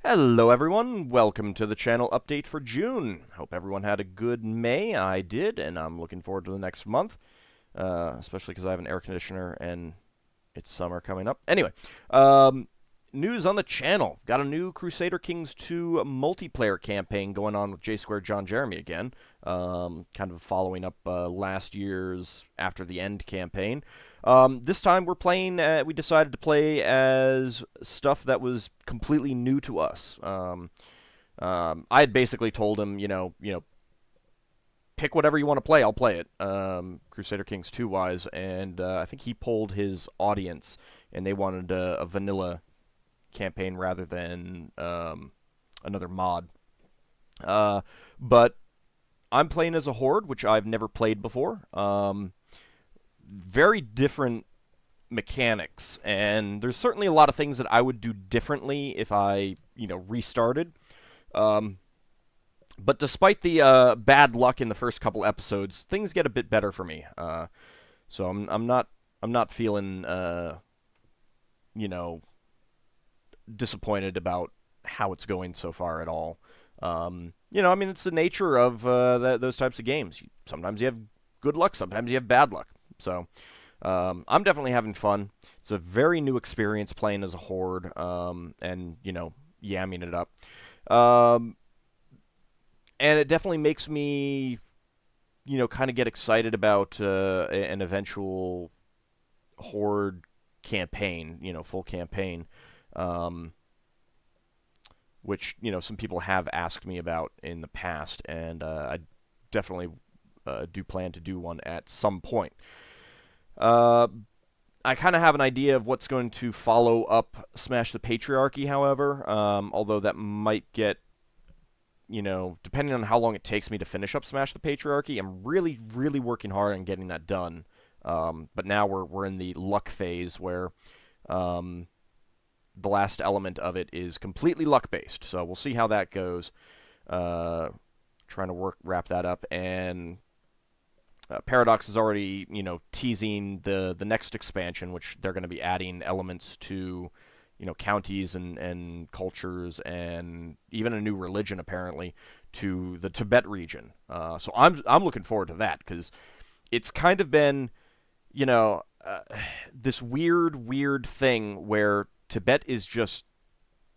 Hello everyone, welcome to the channel update for June. Hope everyone had a good May. I did, and I'm looking forward to the next month, especially because I have an air conditioner and it's summer coming up. Anyway, news on the channel. Got a new Crusader Kings 2 multiplayer campaign going on with J Squared John Jeremy again, kind of following up last year's After the End campaign. This time we're playing, we decided to play as stuff that was completely new to us. I had basically told him, pick whatever you want to play, I'll play it, Crusader Kings 2 wise, and I think he polled his audience, and they wanted a vanilla campaign rather than another mod. But I'm playing as a Horde, which I've never played before. Very different mechanics, and there's certainly a lot of things that I would do differently if I, restarted. But despite the bad luck in the first couple episodes, things get a bit better for me. So I'm not feeling disappointed about how it's going so far at all. It's the nature of those types of games. Sometimes you have good luck, sometimes you have bad luck. So I'm definitely having fun. It's a very new experience playing as a Horde, and yamming it up. And it definitely makes me, kind of get excited about an eventual Horde campaign, full campaign, which, some people have asked me about in the past, and I definitely do plan to do one at some point. I kind of have an idea of what's going to follow up Smash the Patriarchy, however, although that might get, depending on how long it takes me to finish up Smash the Patriarchy, I'm really, really working hard on getting that done. But now we're in the luck phase where the last element of it is completely luck-based, so we'll see how that goes. Trying to wrap that up, and Paradox is already, teasing the next expansion, which they're going to be adding elements to, counties and cultures, and even a new religion apparently to the Tibet region. So I'm looking forward to that, because it's kind of been, this weird thing where Tibet is just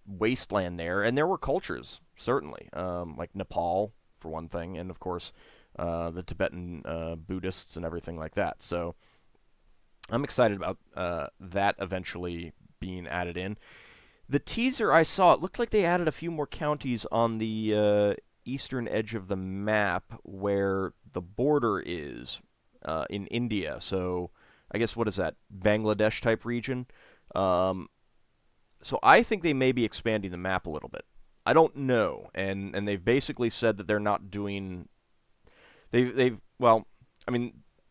wasteland there, and there were cultures certainly, like Nepal for one thing, and of course the Tibetan Buddhists and everything like that. So I'm excited about that eventually being added in. The teaser I saw, it looked like they added a few more counties on the eastern edge of the map where the border is in India. So I guess, what is that, Bangladesh type region? So I think they may be expanding the map a little bit. I don't know, and they've basically said that they're not doing.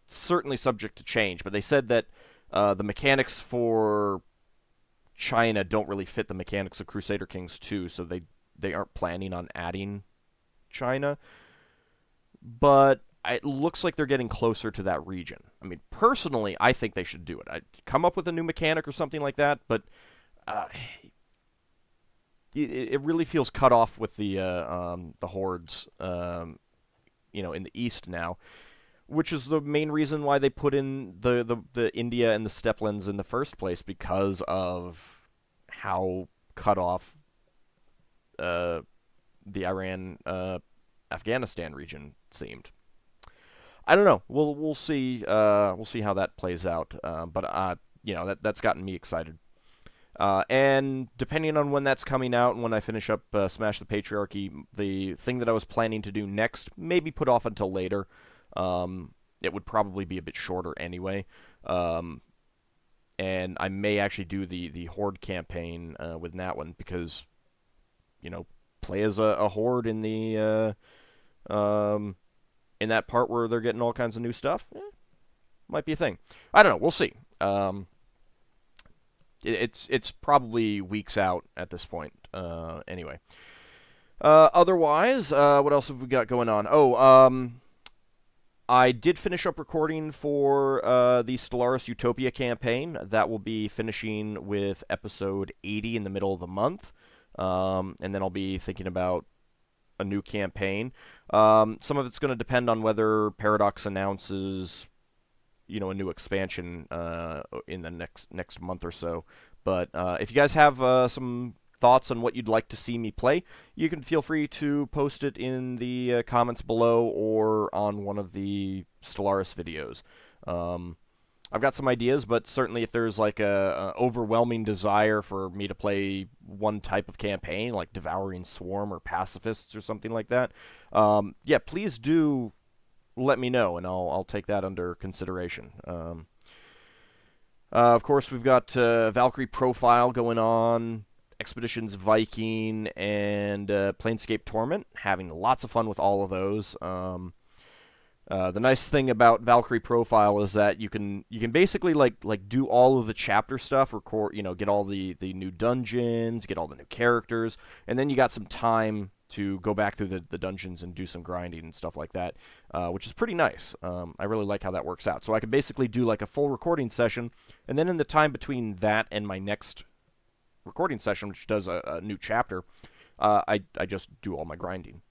Certainly subject to change, but they said that the mechanics for China don't really fit the mechanics of Crusader Kings 2, so they aren't planning on adding China. But it looks like they're getting closer to that region. I mean, personally, I think they should do it. I'd come up with a new mechanic or something like that, but it really feels cut off with the hordes, in the east now, which is the main reason why they put in the India and the Steplands in the first place, because of how cut off the Iran Afghanistan region seemed. I don't know. We'll see. We'll see how that plays out. But that's gotten me excited. And depending on when that's coming out and when I finish up Smash the Patriarchy, the thing that I was planning to do next maybe put off until later. It would probably be a bit shorter anyway. And I may actually do the Horde campaign with that one, because, play as a Horde in the in that part where they're getting all kinds of new stuff. Might be a thing. I don't know. We'll see. It's probably weeks out at this point. Anyway. Otherwise, what else have we got going on? I did finish up recording for the Stellaris Utopia campaign. That will be finishing with episode 80 in the middle of the month. and then I'll be thinking about a new campaign. Some of it's going to depend on whether Paradox announces, a new expansion in the next month or so. But if you guys have some thoughts on what you'd like to see me play, you can feel free to post it in the comments below or on one of the Stellaris videos. I've got some ideas, but certainly if there's like a overwhelming desire for me to play one type of campaign, like Devouring Swarm or Pacifists or something like that, yeah, please do let me know, and I'll take that under consideration. Of course, we've got Valkyrie Profile going on, Expeditions Viking, and Planescape Torment. Having lots of fun with all of those. The nice thing about Valkyrie Profile is that you can basically like do all of the chapter stuff, record, get all the new dungeons, get all the new characters, and then you got some time to go back through the dungeons and do some grinding and stuff like that, which is pretty nice. I really like how that works out. So I can basically do like a full recording session, and then in the time between that and my next recording session, which does a new chapter, I just do all my grinding.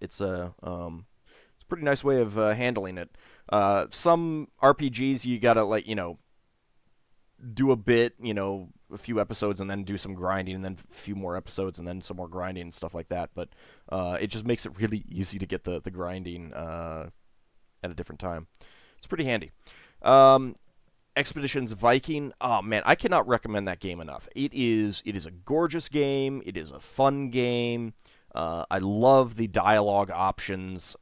It's a pretty nice way of handling it. Some RPGs you gotta do a bit, a few episodes and then do some grinding and then a few more episodes and then some more grinding and stuff like that. But it just makes it really easy to get the grinding at a different time. It's pretty handy. Expeditions Viking. Oh man, I cannot recommend that game enough. It is a gorgeous game. It is a fun game. I love the dialogue options.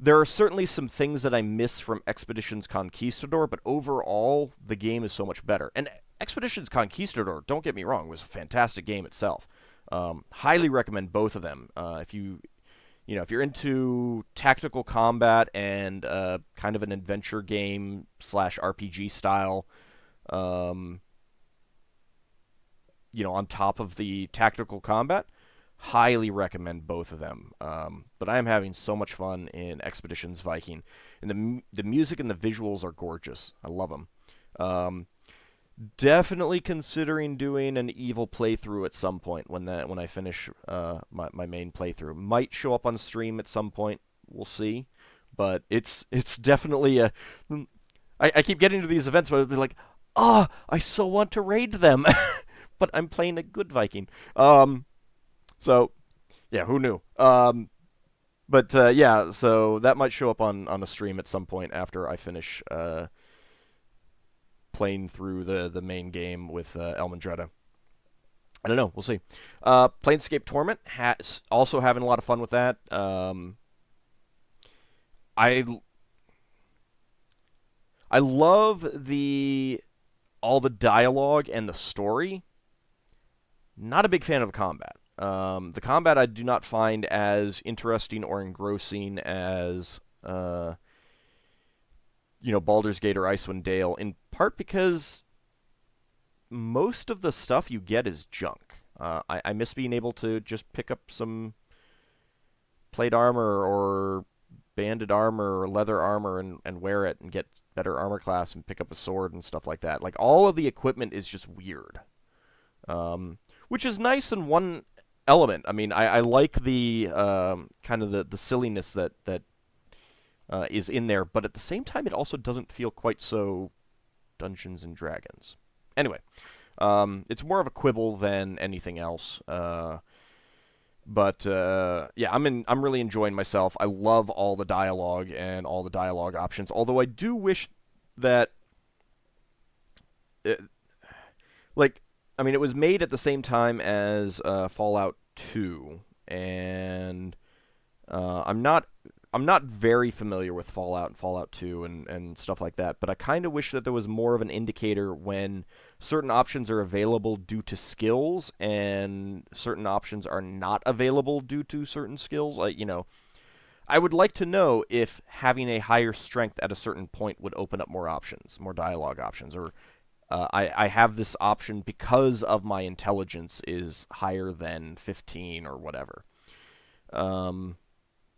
There are certainly some things that I miss from Expeditions Conquistador, but overall, the game is so much better. And Expeditions Conquistador, don't get me wrong, was a fantastic game itself. Highly recommend both of them. If you're into tactical combat and kind of an adventure game / RPG style, on top of the tactical combat, highly recommend both of them. But I am having so much fun in Expeditions Viking, and the music and the visuals are gorgeous. I love them. Definitely considering doing an evil playthrough at some point when I finish my main playthrough. Might show up on stream at some point. We'll see. But it's definitely a. I keep getting to these events where I'll be like, I so want to raid them, but I'm playing a good Viking. So, yeah, who knew? But yeah, so that might show up on a stream at some point after I finish playing through the main game with Elmandretta. I don't know. We'll see. Planescape Torment also having a lot of fun with that. I love all the dialogue and the story. Not a big fan of the combat. The combat I do not find as interesting or engrossing as Baldur's Gate or Icewind Dale, in part because most of the stuff you get is junk. I miss being able to just pick up some plate armor or banded armor or leather armor and wear it and get better armor class and pick up a sword and stuff like that. Like, all of the equipment is just weird. Which is nice in one element. I mean, I like the kind of the silliness that is in there, but at the same time, it also doesn't feel quite so Dungeons and Dragons. Anyway, it's more of a quibble than anything else. But yeah, I'm really enjoying myself. I love all the dialogue and all the dialogue options. Although I do wish that, it was made at the same time as Fallout 2, and I'm not very familiar with Fallout and Fallout 2 and stuff like that, but I kind of wish that there was more of an indicator when certain options are available due to skills and certain options are not available due to certain skills. I would like to know if having a higher strength at a certain point would open up more options, more dialogue options, or I have this option because of my intelligence is higher than 15 or whatever.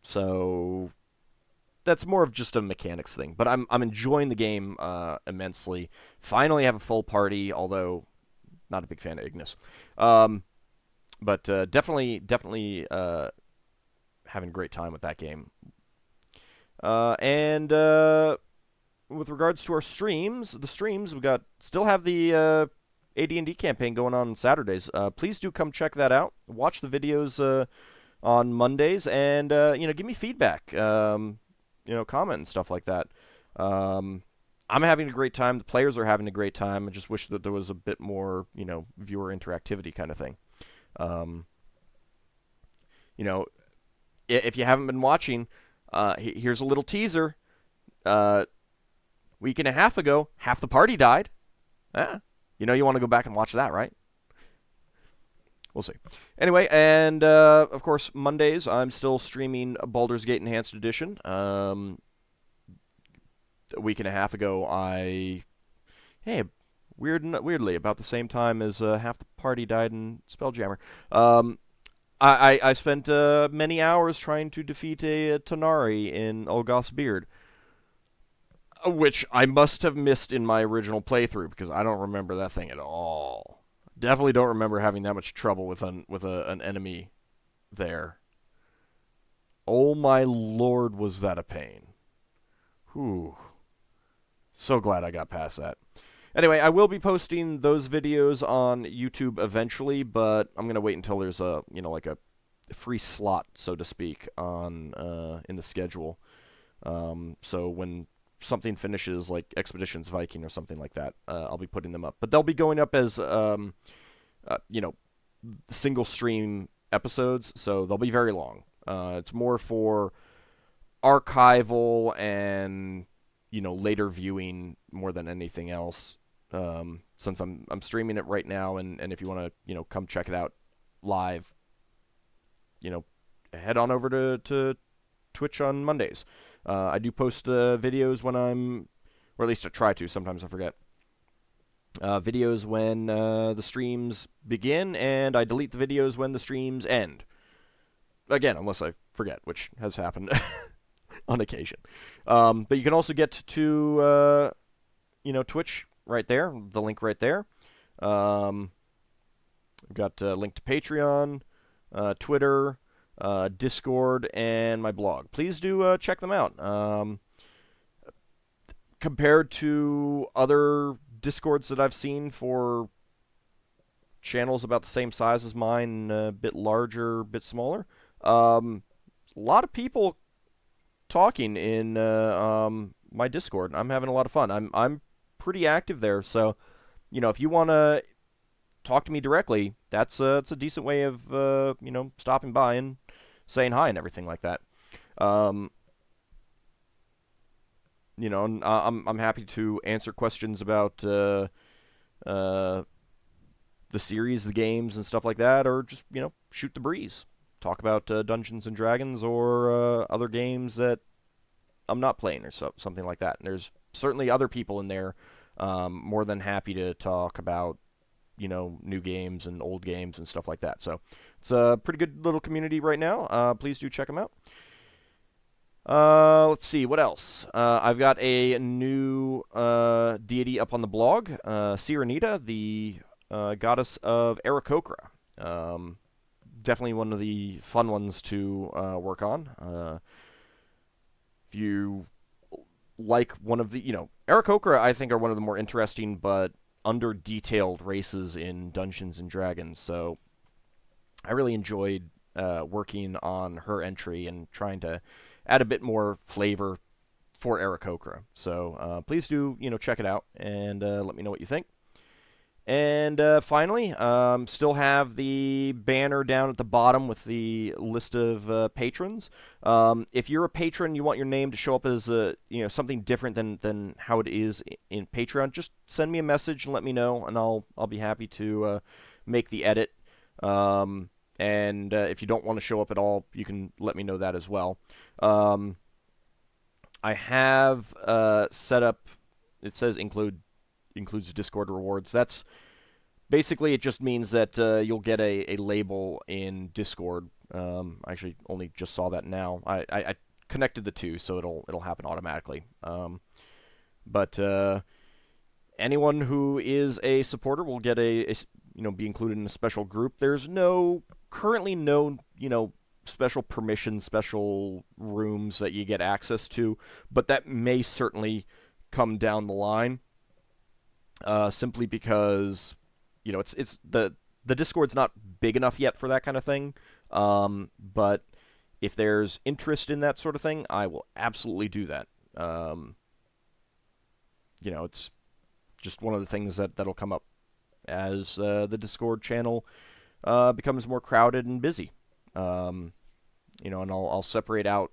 So that's more of just a mechanics thing. But I'm enjoying the game immensely. Finally have a full party, although not a big fan of Ignis. But definitely having a great time with that game. And with regards to our streams, we still have the AD&D campaign going on Saturdays. Please do come check that out. Watch the videos on Mondays, and give me feedback. Comment and stuff like that. I'm having a great time. The players are having a great time. I just wish that there was a bit more, viewer interactivity kind of thing. If you haven't been watching, here's a little teaser. Week and a half ago, half the party died. You want to go back and watch that, right? We'll see. Anyway, and of course, Mondays, I'm still streaming Baldur's Gate Enhanced Edition. A week and a half ago, weirdly, about the same time as half the party died in Spelljammer. I spent many hours trying to defeat a Tanari in Olgoth's Beard, which I must have missed in my original playthrough because I don't remember that thing at all. Definitely don't remember having that much trouble with an enemy there. Oh my lord, was that a pain. Whew. So glad I got past that. Anyway, I will be posting those videos on YouTube eventually, but I'm gonna wait until there's a a free slot, so to speak, on in the schedule. So when something finishes, like Expeditions Viking or something like that, I'll be putting them up. But they'll be going up as single stream episodes, so they'll be very long. It's more for archival and later viewing more than anything else. Since I'm streaming it right now, and if you want to come check it out live, head on over to Twitch on Mondays. I do post videos when or at least I try to. Sometimes I forget. Videos when the streams begin, and I delete the videos when the streams end. Again, unless I forget, which has happened on occasion. But you can also get to Twitch right there, the link right there. We've got a link to Patreon, Twitter, Discord, and my blog. Please do check them out. Compared to other Discords that I've seen for channels about the same size as mine, a bit larger, a bit smaller, a lot of people talking in my Discord. I'm having a lot of fun. I'm pretty active there, so if you want to talk to me directly, that's a decent way of stopping by and saying hi and everything like that. And I'm happy to answer questions about the series, the games, and stuff like that, or just shoot the breeze, talk about Dungeons and Dragons or other games that I'm not playing or something like that. And there's certainly other people in there more than happy to talk about new games and old games and stuff like that. So it's a pretty good little community right now. Please do check them out. Let's see, what else? I've got a new deity up on the blog, Syranita, the goddess of Aarakoca. Definitely one of the fun ones to work on. If you like one of the, Aarakoca, I think, are one of the more interesting but under-detailed races in Dungeons and Dragons, so I really enjoyed working on her entry and trying to add a bit more flavor for Aarakoca. So please do, check it out and let me know what you think. And finally, still have the banner down at the bottom with the list of patrons. If you're a patron, you want your name to show up as something different than how it is in Patreon, just send me a message and let me know, and I'll be happy to make the edit. And if you don't want to show up at all, you can let me know that as well. I have set up, it says includes Discord rewards. That's basically, it just means that you'll get a label in Discord. I actually only just saw that now. I connected the two, so it'll happen automatically. But anyone who is a supporter will get be included in a special group. There's currently no, special permissions, special rooms that you get access to, but that may certainly come down the line. Simply because, it's the Discord's not big enough yet for that kind of thing. But if there's interest in that sort of thing, I will absolutely do that. It's just one of the things that'll come up as the Discord channel becomes more crowded and busy. And I'll separate out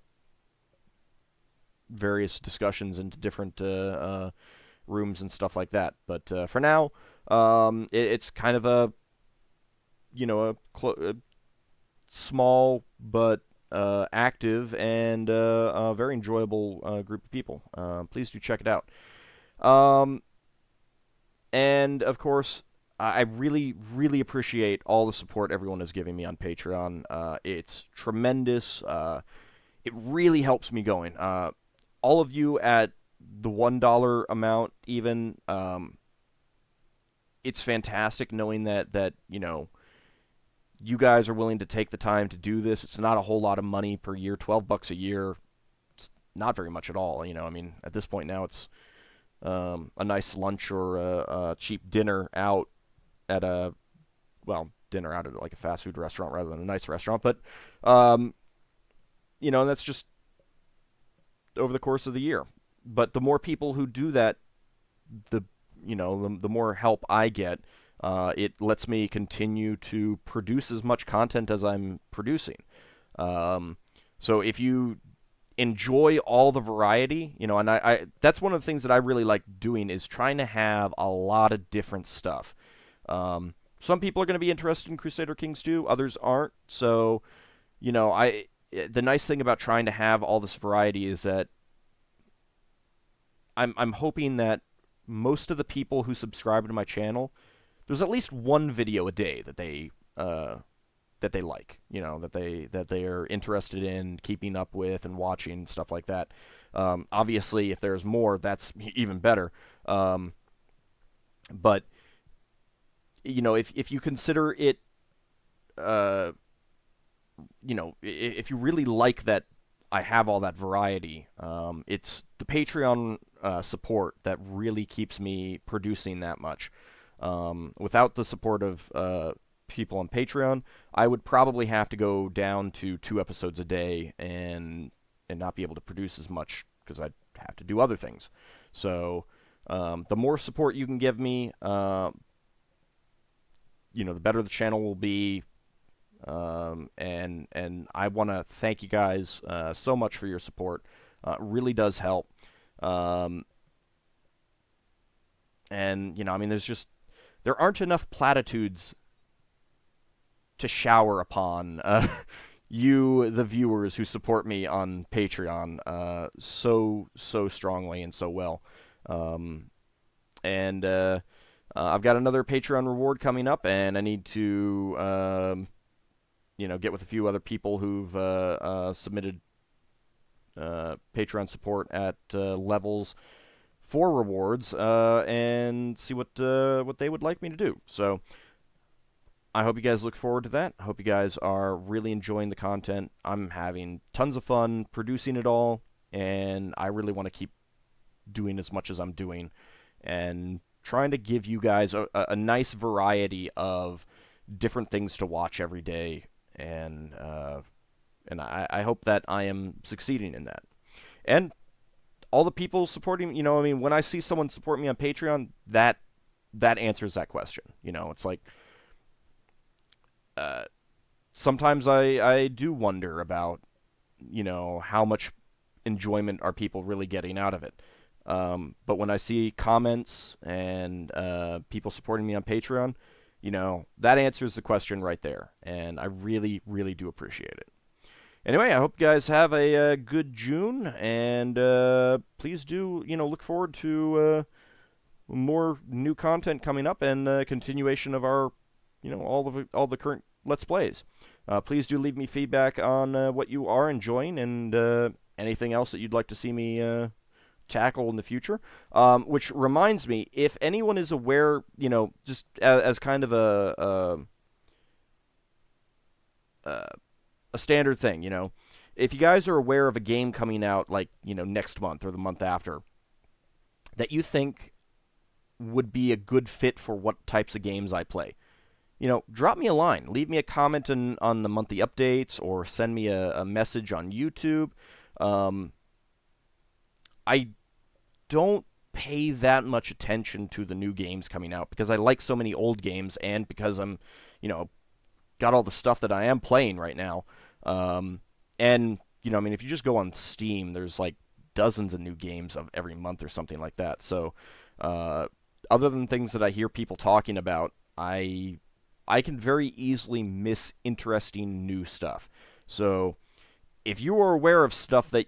various discussions into different rooms and stuff like that. But for now, it's kind of a small but active and a very enjoyable group of people. Please do check it out. And of course, I really, really appreciate all the support everyone is giving me on Patreon. It's tremendous. It really helps me going. All of you at the $1 amount, even, it's fantastic knowing that you guys are willing to take the time to do this. It's not a whole lot of money per year. $12 a year, it's not very much at all. At this point now, it's a nice lunch or a cheap dinner out at dinner out at like a fast food restaurant rather than a nice restaurant. But and that's just over the course of the year. But the more people who do that, the more help I get. It lets me continue to produce as much content as I'm producing. So if you enjoy all the variety, and I that's one of the things that I really like doing is trying to have a lot of different stuff. Some people are going to be interested in Crusader Kings 2, others aren't. So, the nice thing about trying to have all this variety is that I'm hoping that most of the people who subscribe to my channel, there's at least one video a day that they like, that they are interested in keeping up with and watching and stuff like that. Obviously, if there's more, that's even better. But if you consider it, if you really like that I have all that variety, it's the Patreon support that really keeps me producing that much. Without the support of people on Patreon, I would probably have to go down to 2 episodes a day and not be able to produce as much because I'd have to do other things. So the more support you can give me, the better the channel will be. And I want to thank you guys so much for your support. It really does help. And there aren't enough platitudes to shower upon you, the viewers who support me on Patreon, so strongly and so well. I've got another Patreon reward coming up, and I need to get with a few other people who've submitted Patreon support at levels for rewards, and see what they would like me to do. So I hope you guys look forward to that. I hope you guys are really enjoying the content. I'm having tons of fun producing it all, and I really want to keep doing as much as I'm doing and trying to give you guys a nice variety of different things to watch every day. And I hope that I am succeeding in that. And all the people supporting, when I see someone support me on Patreon, that answers that question. It's like, sometimes I do wonder about, how much enjoyment are people really getting out of it. But when I see comments and people supporting me on Patreon, that answers the question right there, and I really, really do appreciate it. Anyway, I hope you guys have a good June, and please do, look forward to more new content coming up and continuation of our, all the current Let's Plays. Please do leave me feedback on what you are enjoying and anything else that you'd like to see me tackle in the future. Which reminds me, if anyone is aware, just as kind of a standard thing, if you guys are aware of a game coming out like, next month or the month after that you think would be a good fit for what types of games I play, drop me a line. Leave me a comment on the monthly updates or send me a message on YouTube. I don't pay that much attention to the new games coming out because I like so many old games and because I'm, got all the stuff that I am playing right now. And, if you just go on Steam, there's like dozens of new games of every month or something like that. So, other than things that I hear people talking about, I can very easily miss interesting new stuff. So, if you are aware of stuff that,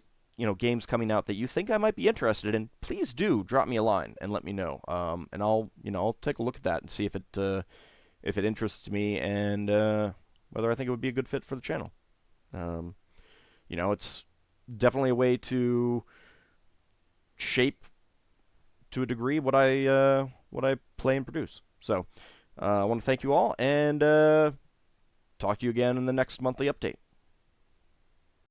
games coming out that you think I might be interested in, please do drop me a line and let me know. And I'll take a look at that and see if it interests me and whether I think it would be a good fit for the channel. It's definitely a way to shape to a degree what I play and produce. So I want to thank you all and talk to you again in the next monthly update.